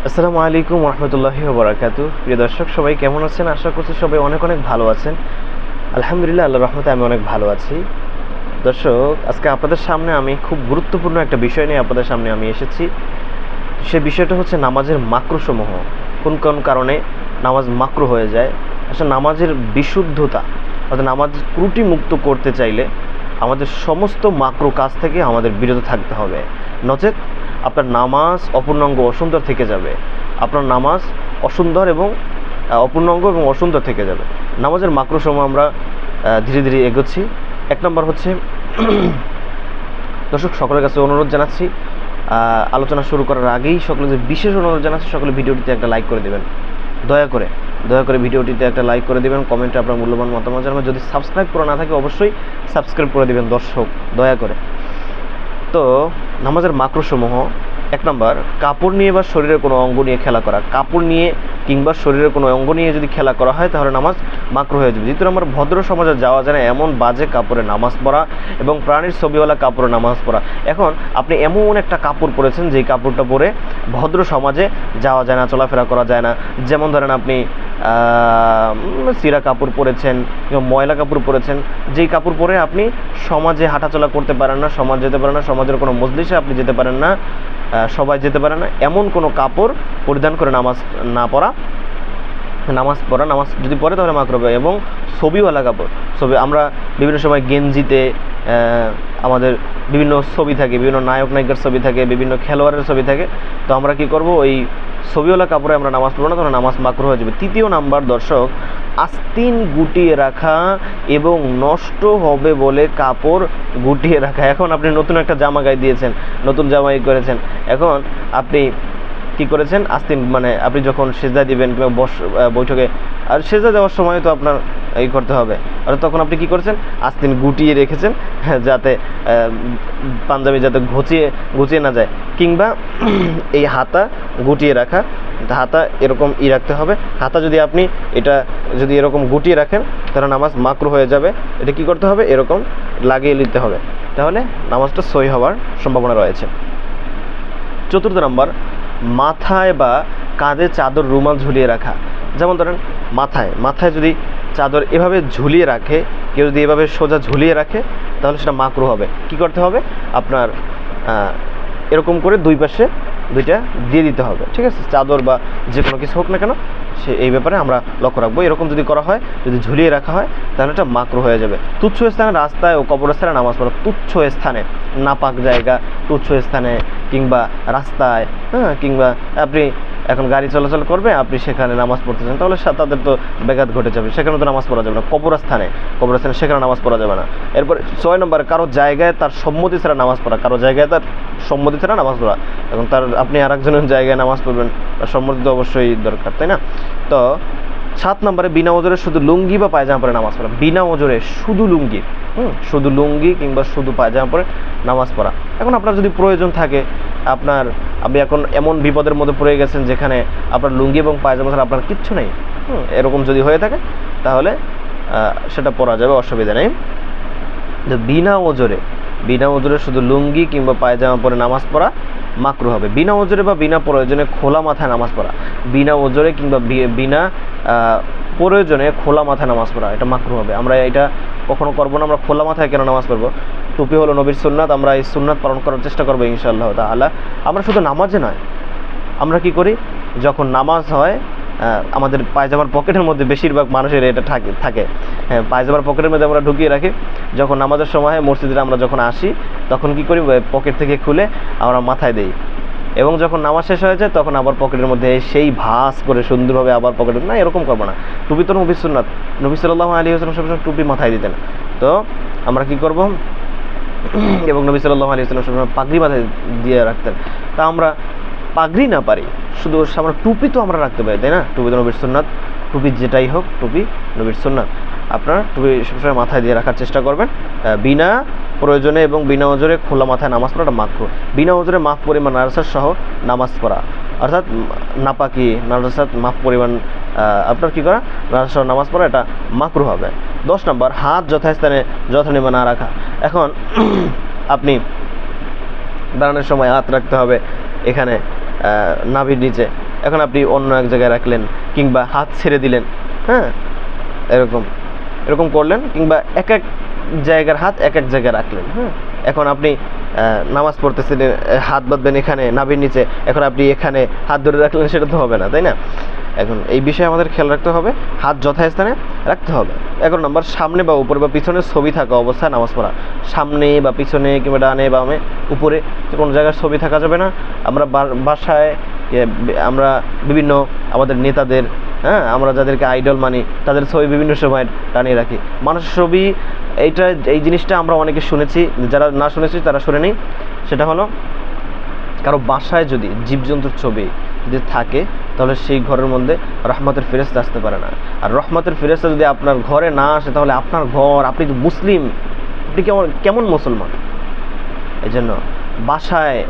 আসসালামু আলাইকুম রহমতুল্লাহি ওয়া বারাকাতুহু। প্রিয় দর্শক, সবাই কেমন আছেন? আশা করছি সবাই অনেক অনেক ভালো আছেন। আলহামদুলিল্লাহ, আল্লাহর রহমতে আমি অনেক ভালো আছি। দর্শক, আজকে আপনাদের সামনে আমি খুব গুরুত্বপূর্ণ একটা বিষয় নিয়ে আপনাদের সামনে আমি এসেছি। সে বিষয়টা হচ্ছে নামাজের মাকরুসমূহ। কোন কোন কারণে নামাজ মাকরু হয়ে যায়। আসলে নামাজের বিশুদ্ধতা অর্থাৎ নামাজ ত্রুটি মুক্ত করতে চাইলে আমাদের সমস্ত মাকরু কাজ থেকে আমাদের বিরত থাকতে হবে, নচেত আপনার নামাজ অপূর্ণাঙ্গ অসুন্দর থেকে যাবে। আপনার নামাজ অসুন্দর এবং অপূর্ণাঙ্গ এবং অসুন্দর থেকে যাবে। নামাজের মাকরুসমূহ আমরা ধীরে ধীরে এগোচ্ছি। এক নম্বর হচ্ছে দর্শক, সকলের কাছে অনুরোধ জানাচ্ছি, আলোচনা শুরু করার আগেই সকলে বিশেষ অনুরোধ জানাচ্ছি, সকলে ভিডিওটিতে একটা লাইক করে দেবেন। দয়া করে ভিডিওটিতে একটা লাইক করে দেবেন, কমেন্টে আপনার মূল্যবান মতামত জানাবেন। যদি সাবস্ক্রাইব করা না থাকে অবশ্যই সাবস্ক্রাইব করে দেবেন দর্শক, দয়া করে। তো নামাজের মাকরুসমূহ, এক নম্বর, কাপড় নিয়ে বা শরীরের কোনো অঙ্গ নিয়ে খেলা করা। কাপড় নিয়ে কিংবা শরীরের কোনো অঙ্গ নিয়ে যদি খেলা করা হয় তাহলে নামাজ মাকরু হয়ে যাবে। দ্বিতীয় নম্বর, ভদ্র সমাজে যাওয়া যায় না এমন বাজে কাপড়ে নামাজ পড়া এবং প্রাণীর ছবিওয়ালা কাপড়ে নামাজ পড়া। এখন আপনি এমন একটা কাপড় পরেছেন যেই কাপড়টা পরে ভদ্র সমাজে যাওয়া যায় না, চলাফেরা করা যায় না। যেমন ধরেন আপনি চিরা কাপড় পরেছেন কিংবা ময়লা কাপড় পরেছেন, যেই কাপড় পরে আপনি সমাজে হাঁটাচলা করতে পারেন না, সমাজ যেতে পারেন না, সমাজের কোনো মজলিসে আপনি যেতে পারেন না, সবাই যেতে পারে না, এমন কোনো কাপড় পরিধান করে নামাজ নামাজ যদি পড়ে তাহলে মাকরু হবে। এবং ছবিওয়ালা কাপড়, আমরা বিভিন্ন সময় গেঞ্জিতে আমাদের বিভিন্ন ছবি থাকে, বিভিন্ন নায়ক নায়িকার ছবি থাকে, বিভিন্ন খেলোয়াড়ের ছবি থাকে, তো আমরা কি করব, ওই ছবিওয়ালা কাপড়ে আমরা নামাজ পড়বো না, তাহলে নামাজ মাকরু হয়ে যাবে। তৃতীয় নাম্বার দর্শক, আস্তিন গুটিয়ে রাখা এবং নষ্ট হবে বলে কাপড় গুটিয়ে রাখা। এখন আপনি নতুন একটা জামা গায়ে দিয়েছেন, নতুন জামাই করেছেন, এখন আপনি কি করেছেন, আস্তিন মানে আপনি যখন সেজদা দিবেন কিংবা বৈঠকে আর সেজদা দেওয়ার সময় তো আপনার এই করতে হবে, আর তখন আপনি কি করেছেন, আস্তিন গুটিয়ে রেখেছেন যাতে পাঞ্জাবি যাতে ঘুচিয়ে না যায়, কিংবা এই হাতা গুটিয়ে রাখা, হাতা এরকম রাখতে হবে। হাতা যদি আপনি এটা যদি এরকম গুটিয়ে রাখেন তাহলে নামাজ মাকরু হয়ে যাবে। এটা কি করতে হবে, এরকম লাগিয়ে নিতে হবে, তাহলে নামাজটা সহি হওয়ার সম্ভাবনা রয়েছে। চতুর্থ নাম্বার, মাথায় বা কাঁধে চাদর রুমাল ঝুলিয়ে রাখা। যেমন ধরেন মাথায় যদি চাদর এভাবে ঝুলিয়ে রাখে, কেউ যদি এভাবে সোজা ঝুলিয়ে রাখে তাহলে সেটা মাকরু হবে। কি করতে হবে, আপনার এরকম করে দুই পাশে দুইটা দিয়ে দিতে হবে, ঠিক আছে? চাদর বা যে কোনো কিছু হোক না কেন, সে এই ব্যাপারে আমরা লক্ষ্য রাখবো। এরকম যদি করা হয়, যদি ঝুলিয়ে রাখা হয় তাহলে এটা মাকরু হয়ে যাবে। তুচ্ছ স্থানে, রাস্তায় ও কবরস্থানে নামাজ পড়া। তুচ্ছ স্থানে, নাপাক জায়গা, তুচ্ছ স্থানে কিংবা রাস্তায়, কিংবা আপনি এখন গাড়ি চলাচল করবে, আপনি সেখানে নামাজ পড়তেছেন, তাহলে তাদের তো ব্যাঘাত ঘটে যাবে, সেখানে তো নামাজ পড়া যাবে না। কবরস্থানে সেখানে নামাজ পড়া যাবে না। এরপর 6 নম্বর, কারো জায়গায় তার সম্মতি ছাড়া নামাজ পড়া। নামাজ পড়া, এখন আপনি আর একজনের জায়গায় নামাজ পড়বেন, তার সম্মতি তো অবশ্যই দরকার, তাই না? তো 7 নম্বরে, বিনা ওজরে শুধু লুঙ্গি বা পায়জামা পরে নামাজ পড়া। বিনা ওজরে শুধু লুঙ্গি কিংবা শুধু পায়জামা পরে নামাজ পড়া। এখন আপনার যদি প্রয়োজন থাকে, আপনি এখন এমন বিপদের মধ্যে পড়ে গেছেন যেখানে আপনার লুঙ্গি এবং পায়জামা ছাড়া আপনার কিচ্ছু নেই, এরকম যদি হয়ে থাকে তাহলে সেটা পরা যাবে, অসুবিধা নেই। বিনা ওজরে শুধু লুঙ্গি কিংবা পায়জামা পরে নামাজ পড়া মাকরু হবে। বিনা ওজরে বা বিনা প্রয়োজনে খোলা মাথায় নামাজ পড়া। বিনা ওজরে কিংবা বিনা প্রয়োজনে খোলা মাথায় নামাজ পড়া, এটা মাকরু হবে। আমরা এটা কখনো করবো না। আমরা খোলা মাথায় কেন নামাজ পড়বো? টুপি হলো নবীর সুন্নাত, আমরা এই সুন্নাত পালন করার চেষ্টা করবো ইনশাআল্লাহ তাআলা। আমরা শুধু নামাজে নয়, আমরা কি করি, যখন নামাজ হয় আমাদের পায়জামার পকেটের মধ্যে বেশিরভাগ মানুষের এটা থাকে, পায়জামার পকেটের মধ্যে আমরা ঢুকিয়ে রাখি। যখন নামাজের সময় মসজিদে আমরা যখন আসি তখন কি করি, পকেট থেকে খুলে আমরা মাথায় দিই, এবং যখন নামাজ শেষ হয়ে যায় তখন আবার পকেটের মধ্যে সেই ভাঁজ করে সুন্দরভাবে আবার পকেটে না, এরকম করবো না। টুপি তো নবীর সুন্নাত, নবী সাল্লাল্লাহু আলাইহি ওয়াসাল্লাম সবসময় টুপি মাথায় দিতেন, তো আমরা কি করব, এবং নবী সাল্লাল্লাহু আলাইহি ওয়াসাল্লাম সবসময় পাগড়ি মাথায় দিয়ে রাখতেন। তা আমরা পাগড়ি না পারি, শুধু আমরা টুপি তো আমরা রাখতে পারি, তাই না? টুপি তো নবীর সুন্নাত, টুপি যেটাই হোক, টুপি নবীর সুন্নাত। আপনারা টুপি সবসময় মাথায় দিয়ে রাখার চেষ্টা করবেন। বিনা প্রয়োজনে এবং বিনা ওজরে খোলা মাথায় নামাজ পড়াটা মাকরু। বিনা ওজরে মাফ পরিমাণ নাজাসাত সহ নামাজ পড়া, অর্থাৎ নাপাকি নাজাসাত মাফ পরিমাণ আপনার কি করা, নাজাসাত সহ নামাজ পড়া, এটা মাকরু হবে। 10 নম্বর, হাত যথাস্থানে যথানিমা না রাখা। এখন আপনি দাঁড়ানোর সময় হাত রাখতে হবে এখানে নাভির নিচে, এখন আপনি অন্য এক জায়গায় রাখলেন, কিংবা হাত ছেড়ে দিলেন, হ্যাঁ এরকম এরকম করলেন, কিংবা এক এক জায়গার হাত এক এক জায়গায় রাখলেন। হ্যাঁ, এখন আপনি নামাজ পড়তেছেন, হাত বাঁধবেন এখানে নাভির নিচে, এখন আপনি এখানে হাত ধরে রাখলেন, সেটা তো হবে না, তাই না? এখন এই বিষয়ে আমাদের খেয়াল রাখতে হবে, হাত যথাস্থানে রাখতে হবে। 11 নম্বর, সামনে বা উপরে বা পিছনে ছবি থাকা অবস্থায় নামাজ পড়া। সামনে বা পিছনে কিংবা ডানে বামে উপরে কোনো জায়গায় ছবি থাকা যাবে না। আমরা বাসায় আমরা বিভিন্ন আমাদের নেতাদের, হ্যাঁ আমরা যাদেরকে আইডল মানি, তাদের ছবি বিভিন্ন সময় টানিয়ে রাখি। মানুষের ছবি, এই জিনিসটা আমরা অনেকে শুনেছি, যারা না শুনেছি তারা শুনে নিই। সেটা হলো, কারো বাসায় যদি জীবজন্তুর ছবি যদি থাকে, তাহলে সেই ঘরের মধ্যে রহমতের ফেরেশতা আসতে পারে না। আর রহমতের ফেরেশতা যদি আপনার ঘরে না আসে, তাহলে আপনার ঘর, আপনি তো মুসলিম, আপনি কেমন মুসলমান? এই জন্য বাসায়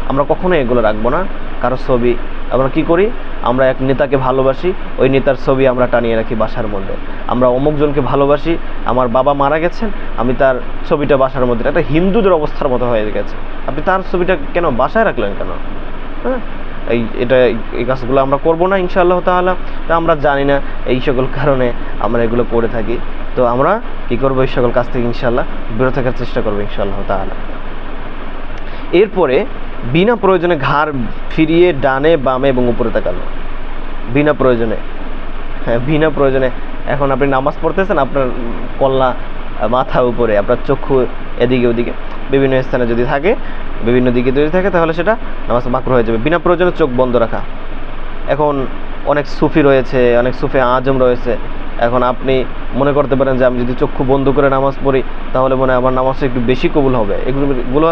আমরা কখনোই এগুলো রাখবো না, কারো ছবি। আমরা কি করি, আমরা এক নেতাকে ভালোবাসি, ওই নেতার ছবি আমরা টানিয়ে রাখি বাসার মধ্যে। আমরা অমুকজনকে ভালোবাসি, আমার বাবা মারা গেছেন, আমি তার ছবিটা বাসার মধ্যে, একটা হিন্দুদের অবস্থার মতো হয়ে গেছে। আপনি তার ছবিটা কেন বাসায় রাখলেন কেন? হ্যাঁ, এই কাজগুলো আমরা করবো না ইনশাআল্লাহ তাআলা। তা আমরা জানি না, এই সকল কারণে আমরা এগুলো করে থাকি। তো আমরা কি করবো, এই সকল কাজ থেকে ইনশাআল্লাহ বিরত থাকার চেষ্টা করবো ইনশাআল্লাহ তাআলা। এরপরে বিনা প্রয়োজনে ঘাড় ফিরিয়ে ডানে বামে এবং উপরে তাকানো, বিনা প্রয়োজনে। হ্যাঁ, বিনা প্রয়োজনে। এখন আপনি নামাজ পড়তেছেন, আপনার কল্লা মাথা উপরে, আপনার চক্ষু এদিকে ওদিকে বিভিন্ন স্থানে যদি থাকে, বিভিন্ন দিকে যদি থাকে, তাহলে সেটা নামাজ মাকরুহ হয়ে যাবে। বিনা প্রয়োজনে চোখ বন্ধ রাখা। এখন অনেক সুফি রয়েছে, অনেক সুফি আজম রয়েছে। এখন আপনি মনে করতে পারেন যে আমি যদি চক্ষু বন্ধ করে নামাজ পড়ি, তাহলে মনে হয় আমার নামাজটা একটু বেশি কবুল হবে। এগুলো ভুল।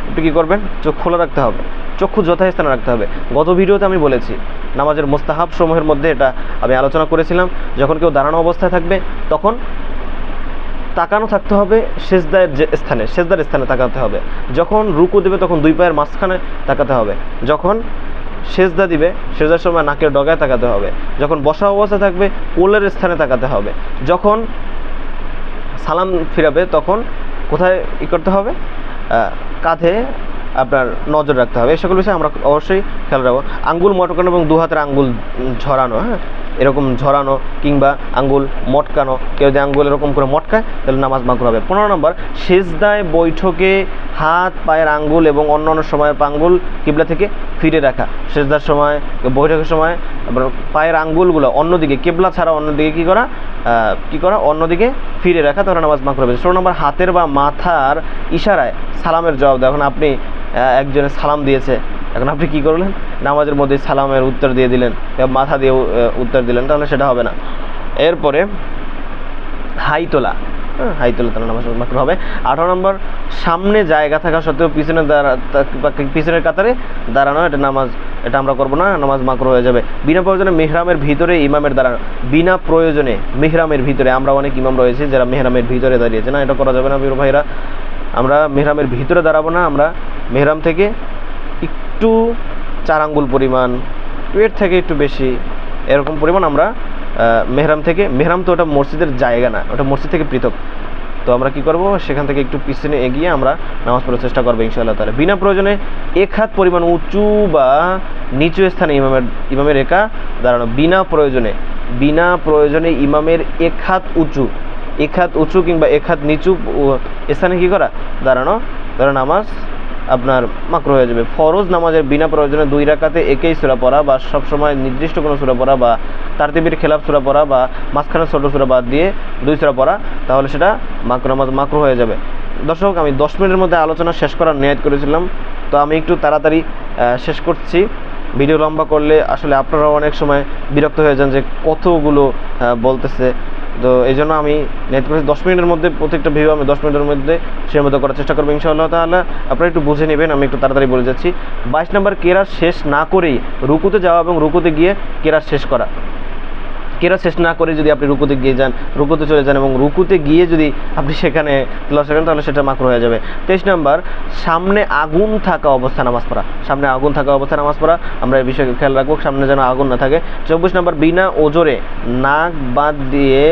আপনি কী করবেন, চোখ খোলা রাখতে হবে, চক্ষু যথাস্থানে রাখতে হবে। গত ভিডিওতে আমি বলেছি, নামাজের মোস্তাহাব সমূহের মধ্যে এটা আমি আলোচনা করেছিলাম। যখন কেউ দাঁড়ানো অবস্থায় থাকবে, তখন তাকানো থাকতে হবে সেজদার স্থানে তাকাতে হবে। যখন রুকু দেবে, তখন দুই পায়ের মাঝখানে তাকাতে হবে। যখন সেজদা দিবে, সেজদার সময় নাকের ডগায় তাকাতে হবে। যখন বসা অবস্থা থাকবে, কোলের স্থানে তাকাতে হবে। যখন সালাম ফিরাবে, তখন কোথায় করতে হবে, কাঁধে আপনার নজর রাখতে হবে। এই সকল বিষয়ে আমরা অবশ্যই খেয়াল রাখবো। আঙ্গুল মটকানো এবং দু হাতের আঙ্গুল ঝরানো, হ্যাঁ এরকম ঝরানো কিংবা আঙ্গুল মটকানো। কেউ যদি আঙ্গুল এরকম করে মটকায়, তাহলে নামাজ মাকরুহ হবে। 15 নম্বর, সেজদায় বৈঠকে হাত পায়ের আঙ্গুল এবং অন্যান্য সময়ের আঙ্গুল কিবলা থেকে ফিরে রাখা। সেজদার সময়, বৈঠকের সময় পায়ের আঙ্গুলগুলো অন্যদিকে, কিবলা ছাড়া অন্যদিকে কী করা অন্যদিকে ফিরে রাখা, তাহলে নামাজ মাকরুহ হবে। 16 নম্বর, হাতের বা মাথার ইশারায় সালামের জবাব দেওয়া। এখন আপনি একজনের সালাম দিয়েছে, এখন আপনি কী করলেন, নামাজের মধ্যে সালামের উত্তর দিয়ে দিলেন, মাথা দিয়ে উত্তর দিলেন, তাহলে সেটা হবে না। এরপরে হাই তোলা, হাই তোলা, তাহলে নামাজ মাকরুহ হবে। 18 নম্বর, সামনে জায়গা থাকা সত্ত্বেও পিছনের কাতারে দাঁড়ানো, এটা আমরা করবো না, নামাজ মাকরুহ হয়ে যাবে। বিনা প্রয়োজনে মেহরামের ভিতরে ইমামের দাঁড়ানো, বিনা প্রয়োজনে মেহরামের ভিতরে, আমরা অনেক ইমাম রয়েছে যারা মেহরামের ভিতরে দাঁড়িয়েছে, না এটা করা যাবে না বীর ভাইরা। আমরা মেহরামের ভিতরে দাঁড়াবো না, আমরা মেহরাম থেকে একটু 4 আঙ্গুল পরিমাণ, এর থেকে একটু বেশি এরকম পরিমাণ আমরা মেহরাম তো ওটা মসজিদের জায়গা না, ওটা মসজিদ থেকে পৃথক। তো আমরা কি করব, সেখান থেকে একটু পিছনে এগিয়ে আমরা নামাজ পড়ার চেষ্টা করবো ইনশাআল্লাহ তাআলা। বিনা প্রয়োজনে 1 হাত পরিমাণ উঁচু বা নিচু স্থানে ইমামের একা দাঁড়ানো। বিনা প্রয়োজনে ইমামের 1 হাত উঁচু কিংবা 1 হাত নিচু স্থানে কী করা, দাঁড়ানো, নামাজ আপনার মাকরুহ হয়ে যাবে। ফরজ নামাজের বিনা প্রয়োজনে 2 রাকাতে একই সূরা পড়া বা সবসময় নির্দিষ্ট কোনো সূরা পড়া বা তারতিবের খেলাফ সূরা পড়া বা মাঝখানে ছোট সূরা বাদ দিয়ে 2 সূরা পড়া, তাহলে সেটা নামাজ মাকরুহ হয়ে যাবে। দর্শক, আমি 10 মিনিটের মধ্যে আলোচনা শেষ করার নিয়ত করেছিলাম, তো আমি একটু তাড়াতাড়ি শেষ করছি। ভিডিও লম্বা করলে আসলে আপনারা অনেক সময় বিরক্ত হয়ে যান যে কতগুলো বলতেছে, তো এই জন্য আমি নিয়ত করেছি 10 মিনিটের মধ্যে, প্রত্যেকটা ভিডিও আমি 10 মিনিটের মধ্যে সীমাবদ্ধ করার চেষ্টা করবো ইনশাআল্লাহ তাআলা। আপনারা একটু বুঝে নেবেন, আমি একটু তাড়াতাড়ি বলে যাচ্ছি। 22 নম্বর, কেরাত শেষ না করেই রুকুতে যাওয়া এবং রুকুতে গিয়ে কেরাত শেষ করা। কেরাত শেষ না করে যদি আপনি রুকুতে চলে যান এবং রুকুতে গিয়ে যদি আপনি সেখানে তেলাওয়াত করেন, তাহলে সেটা মাকরুহ হয়ে যাবে। 23 নম্বর, সামনে আগুন থাকা অবস্থায় নামাজ পড়া। আমরা এই বিষয়ে খেয়াল রাখবো, সামনে যেন আগুন না থাকে। 24 নম্বর, বিনা ওজরে নাক বাদ দিয়ে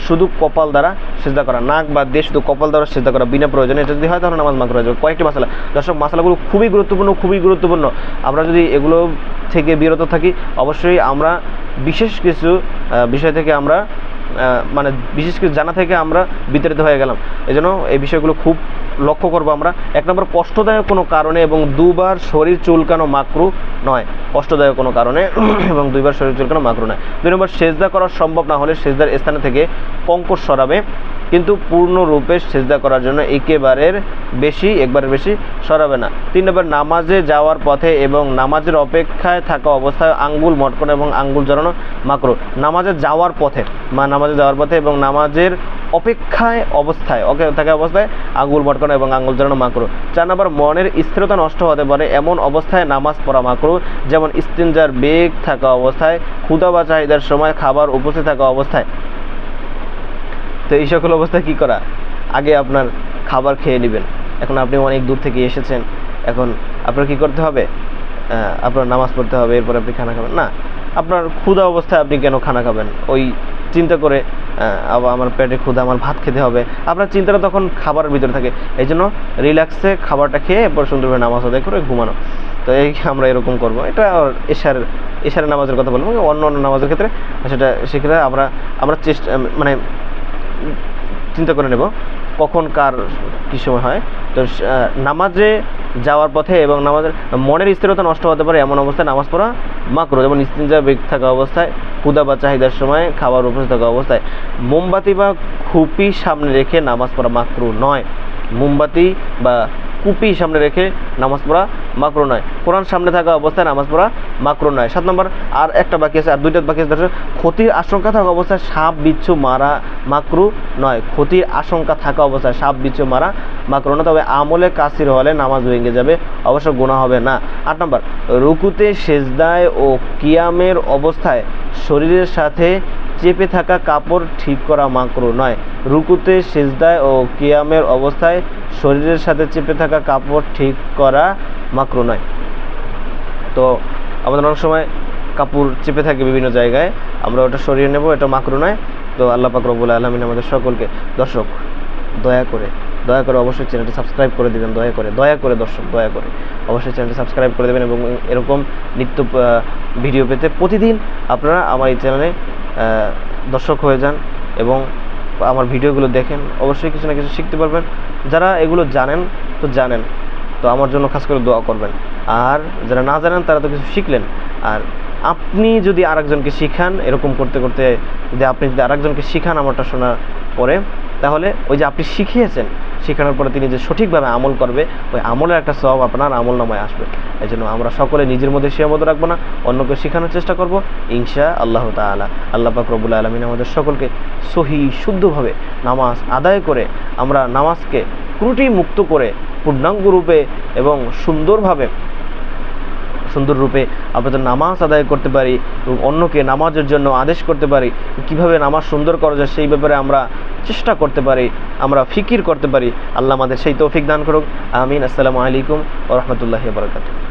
শুধু কপাল দ্বারা সিজদা করা, নাক বাদ দিয়ে শুধু কপাল দ্বারা সিজদা করা বিনা প্রয়োজনে, এটা যদি হয় তাহলে নামাজ মাকরুহ হয়ে যাবে। কয়েকটি মাসালা দর্শক, মাসালাগুলো খুবই গুরুত্বপূর্ণ। আমরা যদি এগুলো থেকে বিরত থাকি, অবশ্যই আমরা বিশেষ কিছু বিষয় থেকে আমরা মানে বিশেষ কিছু জানা থেকে আমরা বিতাড়িত হয়ে গেলাম। এজন্য এই বিষয়গুলো খুব লক্ষ্য করবো আমরা। 1 নম্বর, কষ্টদায়ক কোনো কারণে এবং 2 বার শরীর চুলকানো মাকরুহ নয়, কষ্টদায়ক কোনো কারণে এবং 2 বার শরীর চুলকানো মাকরুহ নয়। 2 নম্বর, সেজদা করা সম্ভব না হলে সেজদার স্থানে থেকে কঙ্কর সরাবে, কিন্তু পূর্ণরূপে সেজদা করার জন্য একবারের বেশি সরাবে না। 3 নম্বর, নামাজে যাওয়ার পথে এবং নামাজের অপেক্ষায় থাকা অবস্থায় আঙ্গুল মটকানো এবং আঙ্গুল জড়ানো মাকরুহ। নামাজে যাওয়ার পথে এবং নামাজের অপেক্ষায় অবস্থায় থাকা অবস্থায় আঙ্গুল মটকানো এবং আঙ্গুল জড়ানো মাকরুহ। 4 নম্বর, মনের স্থিরতা নষ্ট হতে পারে এমন অবস্থায় নামাজ পড়া মাকরুহ, যেমন ইস্তিনজার বেগ থাকা অবস্থায়, ক্ষুধা বা চাহিদার সময়, খাবার উপস্থিত থাকা অবস্থায়। তো এই সকল অবস্থায় কী করা? আগে আপনার খাবার খেয়ে নেবেন। এখন আপনি অনেক দূর থেকে এসেছেন, এখন আপনার কী করতে হবে? আপনার নামাজ পড়তে হবে, এরপর আপনি খানা খাবেন না। আপনার ক্ষুধা অবস্থায় আপনি কেন খানা খাবেন? ওই চিন্তা করে আবার আমার পেটে ক্ষুধা, আমার ভাত খেতে হবে, আপনার চিন্তাটা তখন খাবারের ভিতরে থাকে। এই জন্য রিল্যাক্সে খাবারটা খেয়ে এরপর সুন্দরভাবে নামাজ আদায় করে ঘুমানো। তো এই আমরা এরকম করবো। এটা এশারের নামাজের কথা বলবো, অন্য নামাজের ক্ষেত্রে সেক্ষেত্রে আমরা চেষ্টা মানে চিন্তা করে নেব কখন কার কী সময় হয়। তো নামাজে যাওয়ার পথে এবং নামাজের মনের স্থিরতা নষ্ট হতে পারে এমন অবস্থায় নামাজ পড়া মাকরুহ, যেমন ইস্তিনজা বেগ থাকা অবস্থায়, ক্ষুধা বা চাহিদার সময়, খাবার উপস্থিত থাকা অবস্থায়। মোমবাতি বা খুপি সামনে রেখে নামাজ পড়া মাকরুহ নয়। মোমবাতি বা কুপি সামনে রেখে নামাজ পড়া মাকরুহ নয়। কোরআন সামনে থাকা অবস্থায় নামাজ পড়া মাকরুহ নয়। 7 নম্বর, আর একটা বাকি আছে, আর 2টা বাকি আছে। ক্ষতির আশঙ্কা থাকা অবস্থায় সাপ বিচ্ছু মারা মাকরুহ নয়। ক্ষতির আশঙ্কা থাকা অবস্থায় সাপ বিচ্ছু মারা মাকরুহ নয়, তবে আমলে কাসির হলে নামাজ ভেঙে যাবে, অবশ্য গুনাহ হবে না। 8 নম্বর, রুকুতে, সেজদায় ও কিয়ামের অবস্থায় শরীরের সাথে চেপে থাকা কাপড় ঠিক করা মাকরুহ নয়। রুকুতে, সেজদায় ও কিয়ামের অবস্থায় শরীরের সাথে চেপে থাকা কাপড় ঠিক করা মাকরুহ নয়। তো আমাদের অনেক সময় কাপড় চেপে থাকে বিভিন্ন জায়গায়, আমরা ওটা সরিয়ে নেব, এটা মাকরুহ নয়। তো আল্লাহ পাক রব্বুল আলামিন আমাদের সকলকে, দর্শক দয়া করে অবশ্যই চ্যানেলটি সাবস্ক্রাইব করে দেবেন। দয়া করে দর্শক অবশ্যই চ্যানেলটি সাবস্ক্রাইব করে দেবেন এবং এরকম নিত্য ভিডিও পেতে প্রতিদিন আপনারা আমার এই চ্যানেলে দর্শক হয়ে যান এবং আমার ভিডিওগুলো দেখেন। অবশ্যই কিছু না কিছু শিখতে পারবেন। যারা এগুলো জানেন তো আমার জন্য খাস করে দোয়া করবেন, আর যারা না জানেন তারা তো কিছু শিখলেন। আর আপনি যদি আরেকজনকে শিখান, এরকম করতে যদি আপনি আরেকজনকে শিখান আমারটা শোনার পরে, তাহলে ওই যে আপনি শিখিয়েছেন, শেখানোর পরে তিনি যে সঠিকভাবে আমল করবে, ওই আমলের একটা সওয়াব আপনার আমল নামায় আসবে। এই জন্য আমরা সকলে নিজের মধ্যে সীমাবদ্ধ রাখবো না, অন্যকে শেখানোর চেষ্টা করব ইনশাআল্লাহ তাআলা। আল্লাহ পাক রব্বুল আলামিন আমাদের সকলকে সহি শুদ্ধভাবে নামাজ আদায় করে, আমরা নামাজকে ত্রুটি মুক্ত করে পূর্ণাঙ্গ রূপে এবং সুন্দর রূপে আমরা তো নামাজ আদায় করতে পারি এবং অন্যকে নামাজের জন্য আদেশ করতে পারি। কিভাবে নামাজ সুন্দর করা যায় সেই ব্যাপারে আমরা চেষ্টা করতে পারি, আমরা ফিকির করতে পারি। আল্লাহ আমাদের সেই তৌফিক দান করুক। আমিন। আসসালামু আলাইকুম ওয়া রাহমাতুল্লাহি ওয়া বারাকাতুহু।